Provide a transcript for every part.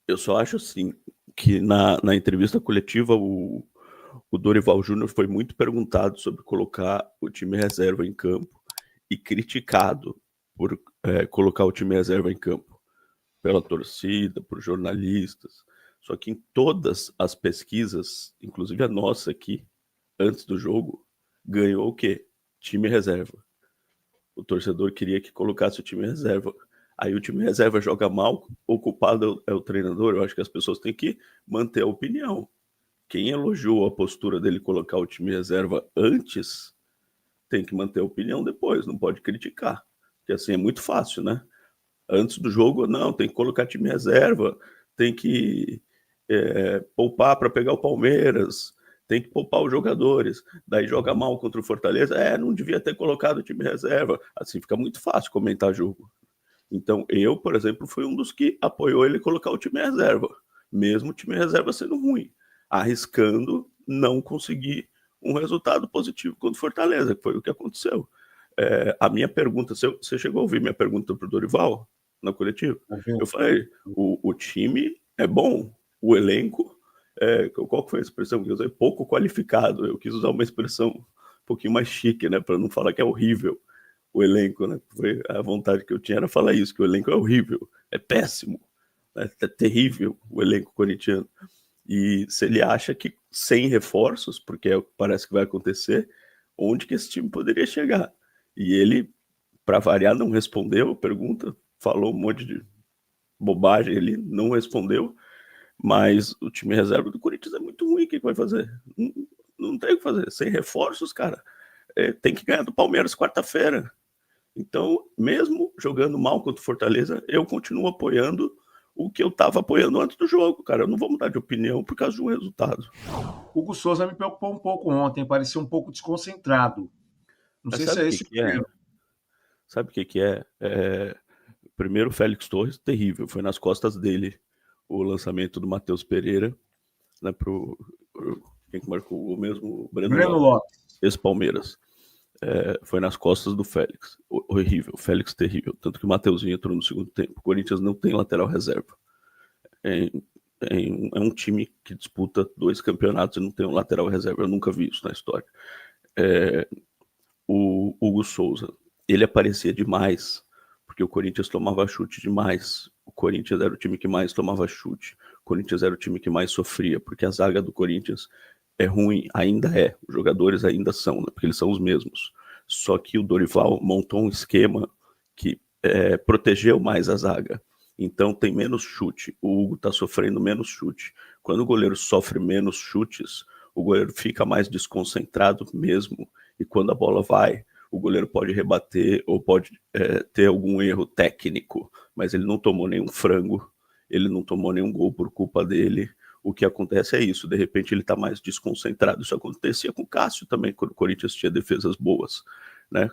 Eu só acho assim que na entrevista coletiva o Dorival Júnior foi muito perguntado sobre colocar o time reserva em campo e criticado por colocar o time reserva em campo pela torcida, por jornalistas. Só que em todas as pesquisas, inclusive a nossa aqui, antes do jogo, ganhou o quê? Time reserva. O torcedor queria que colocasse o time reserva. Aí o time reserva joga mal, o culpado é o treinador. Eu acho que as pessoas têm que manter a opinião. Quem elogiou a postura dele colocar o time reserva antes, tem que manter a opinião depois, não pode criticar. Porque assim é muito fácil, né? Antes do jogo, não, tem que colocar time reserva, tem que poupar para pegar o Palmeiras, tem que poupar os jogadores, daí joga mal contra o Fortaleza, não devia ter colocado o time reserva. Assim fica muito fácil comentar jogo. Então eu, por exemplo, fui um dos que apoiou ele colocar o time reserva, mesmo o time reserva sendo ruim, arriscando não conseguir um resultado positivo contra o Fortaleza, que foi o que aconteceu. A minha pergunta, você chegou a ouvir minha pergunta para o Dorival na coletiva? Eu falei, o time é bom, o elenco, qual foi a expressão que eu usei? Pouco qualificado. Eu quis usar uma expressão um pouquinho mais chique, né, para não falar que é horrível o elenco, né? Foi a vontade que eu tinha era falar isso, que o elenco é horrível, é péssimo, né? É terrível o elenco corintiano. E se ele acha que sem reforços, porque é o que parece que vai acontecer, onde que esse time poderia chegar? E ele, para variar, não respondeu a pergunta, falou um monte de bobagem, ele não respondeu, mas o time reserva do Corinthians é muito ruim, o que vai fazer? Não, não tem o que fazer, sem reforços, cara. Tem que ganhar do Palmeiras quarta-feira. Então, mesmo jogando mal contra o Fortaleza, eu continuo apoiando o que eu estava apoiando antes do jogo, cara. Eu não vou mudar de opinião por causa de um resultado. Hugo Souza me preocupou um pouco ontem, parecia um pouco desconcentrado. Não Mas sei se sabe o é que esse o que é? problema. Sabe o que que é? Primeiro, o Félix Torres, terrível. Foi nas costas dele o lançamento do Matheus Pereira, né, quem que marcou? O mesmo Breno Breno Lopes, Lopes. ex-Palmeiras. Foi nas costas do Félix. Horrível, Félix terrível. Tanto que o Mateuzinho entrou no segundo tempo. O Corinthians não tem lateral reserva. É, é um time que disputa 2 campeonatos e não tem um lateral reserva. Eu nunca vi isso na história. O Hugo Souza, ele aparecia demais, porque o Corinthians tomava chute demais. O Corinthians era o time que mais tomava chute. O Corinthians era o time que mais sofria, porque a zaga do Corinthians é ruim, ainda é. Os jogadores ainda são, né? Porque eles são os mesmos. Só que o Dorival montou um esquema que protegeu mais a zaga. Então tem menos chute. O Hugo está sofrendo menos chute. Quando o goleiro sofre menos chutes, o goleiro fica mais desconcentrado mesmo. E quando a bola vai, o goleiro pode rebater ou pode ter algum erro técnico, mas ele não tomou nenhum frango, ele não tomou nenhum gol por culpa dele. O que acontece é isso, de repente ele está mais desconcentrado. Isso acontecia com o Cássio também, quando o Corinthians tinha defesas boas. Né?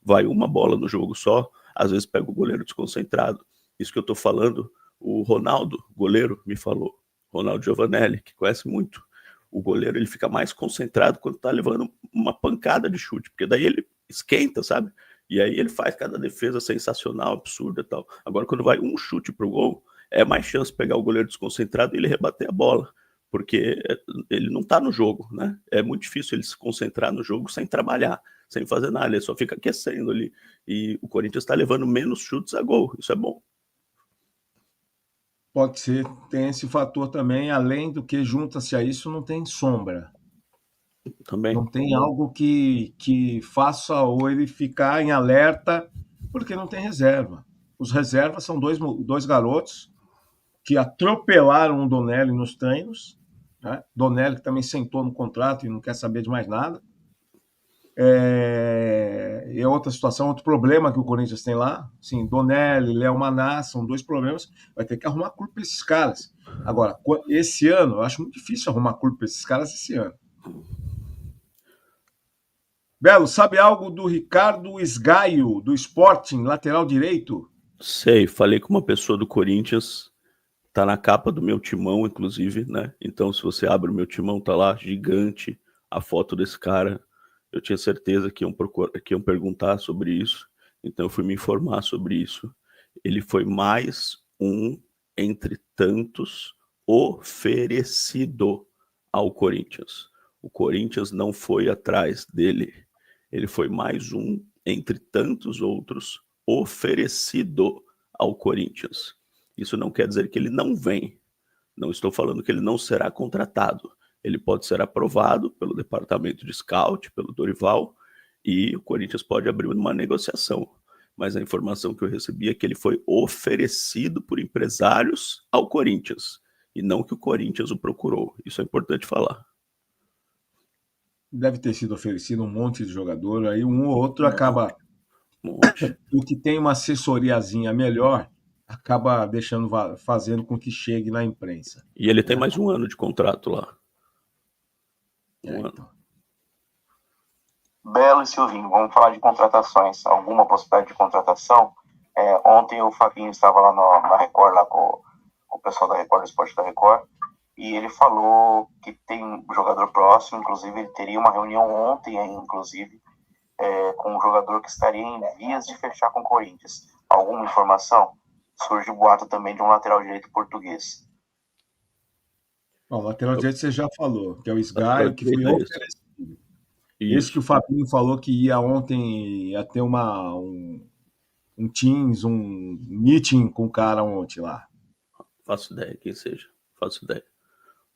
Vai uma bola no jogo só, às vezes pega o goleiro desconcentrado. Isso que eu estou falando, o Ronaldo, goleiro, me falou. Ronaldo Giovanelli, que conhece muito. O goleiro ele fica mais concentrado quando está levando uma pancada de chute, porque daí ele esquenta, sabe? E aí ele faz cada defesa sensacional, absurda e tal. Agora, quando vai um chute pro gol, é mais chance de pegar o goleiro desconcentrado e ele rebater a bola, porque ele não tá no jogo, né? É muito difícil ele se concentrar no jogo sem trabalhar, sem fazer nada, ele só fica aquecendo ali. E o Corinthians está levando menos chutes a gol, isso é bom. Pode ser, tem esse fator também, além do que junta-se a isso, não tem sombra. Também. Não tem algo que faça ou ele ficar em alerta, porque não tem reserva. Os reservas são dois garotos que atropelaram o Donelli nos treinos. Né? Donelli que também sentou no contrato e não quer saber de mais nada. É outra situação, outro problema que o Corinthians tem lá. Sim, Donelli, Léo Maná, são dois problemas. Vai ter que arrumar culpa para esses caras. Agora, esse ano, eu acho muito difícil arrumar culpa para esses caras esse ano. Belo, sabe algo do Ricardo Esgaio, do Sporting, lateral direito? Sei, falei com uma pessoa do Corinthians, tá na capa do meu timão, inclusive, né? Então, se você abre o meu timão, tá lá, gigante, a foto desse cara. Eu tinha certeza que iam perguntar sobre isso, então eu fui me informar sobre isso. Ele foi mais um entre tantos, oferecido ao Corinthians. O Corinthians não foi atrás dele. Ele foi mais um entre tantos outros oferecido ao Corinthians. Isso não quer dizer que ele não vem. Não estou falando que ele não será contratado. Ele pode ser aprovado pelo departamento de scout, pelo Dorival, e o Corinthians pode abrir uma negociação. Mas a informação que eu recebi é que ele foi oferecido por empresários ao Corinthians, e não que o Corinthians o procurou. Isso é importante falar. Deve ter sido oferecido um monte de jogador, aí um ou outro acaba... Monte. O que tem uma assessoriazinha melhor acaba fazendo com que chegue na imprensa. E ele tem mais um ano de contrato lá. Ano. Então. Belo e Silvinho, vamos falar de contratações. Alguma possibilidade de contratação? Ontem o Fabinho estava lá na Record, lá com o pessoal da Record, do Esporte da Record, e ele falou que tem um jogador próximo, inclusive ele teria uma reunião ontem, inclusive, com um jogador que estaria em vias de fechar com o Corinthians. Alguma informação? Surge o boato também de um lateral direito português. Bom, o lateral direito você já falou, que é o Sgaio, que foi oferecido. Esse que o Fabinho falou que ia ontem, ia ter um Teams, um meeting com o cara ontem lá. Faço ideia, quem seja. Faço ideia.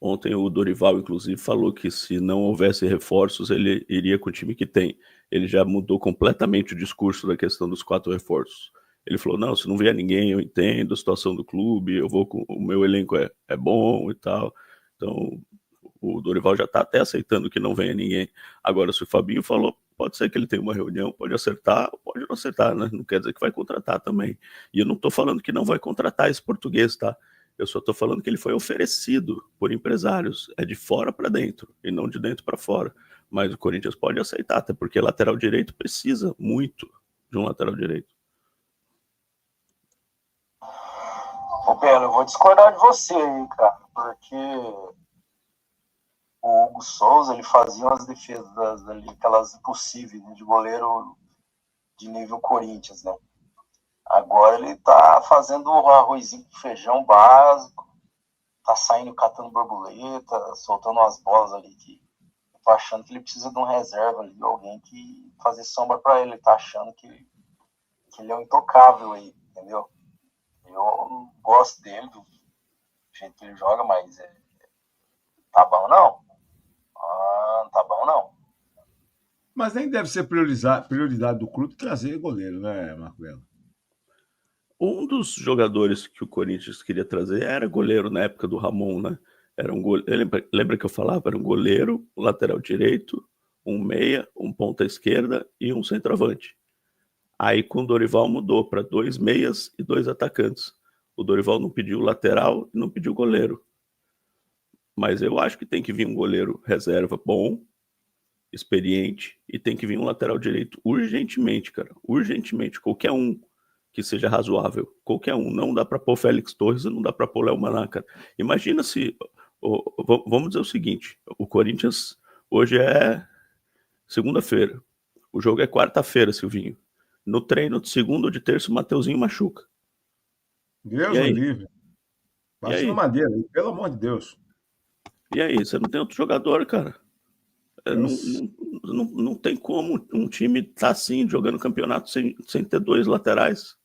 Ontem o Dorival, inclusive, falou que se não houvesse reforços, ele iria com o time que tem. Ele já mudou completamente o discurso da questão dos 4 reforços. Ele falou, não, se não vier ninguém, eu entendo a situação do clube, eu vou com o meu elenco é bom e tal. Então, o Dorival já está até aceitando que não venha ninguém. Agora, se o Fabinho falou, pode ser que ele tenha uma reunião, pode acertar, pode não acertar, né? Não quer dizer que vai contratar também. E eu não estou falando que não vai contratar esse português, tá? Eu só estou falando que ele foi oferecido por empresários. É de fora para dentro e não de dentro para fora. Mas o Corinthians pode aceitar, até porque lateral direito precisa muito de um lateral direito. Ô, Belo, eu vou discordar de você aí, cara, porque o Hugo Souza, ele fazia umas defesas ali, aquelas impossíveis, né, de goleiro de nível Corinthians, né? Agora ele tá fazendo um arrozinho com feijão básico, tá saindo catando borboleta, soltando umas bolas ali que eu tô achando que ele precisa de um reserva ali, alguém que fazer sombra pra ele, tá achando que ele é um intocável aí, entendeu? Eu gosto dele, do jeito que ele joga, mas tá bom não? Não tá bom não. Mas nem deve ser prioridade do clube trazer goleiro, né, Marco Belo? Um dos jogadores que o Corinthians queria trazer era goleiro na época do Ramon, né? Era um goleiro, lembra que eu falava? Era um goleiro, um lateral direito, um meia, um ponta esquerda e um centroavante. Aí com o Dorival mudou para 2 meias e 2 atacantes. O Dorival não pediu lateral e não pediu goleiro. Mas eu acho que tem que vir um goleiro reserva bom, experiente, e tem que vir um lateral direito urgentemente, cara. Urgentemente. Qualquer um que seja razoável. Qualquer um. Não dá para pôr Félix Torres e não dá para pôr Léo Maná, cara. Imagina se... vamos dizer o seguinte. O Corinthians hoje é segunda-feira. O jogo é quarta-feira, Silvinho. No treino de segunda ou de terça, o Mateuzinho machuca. Deus o livre. Bate na madeira, pelo amor de Deus. E aí, você não tem outro jogador, cara. Não tem como um time estar assim, jogando campeonato sem ter 2 laterais.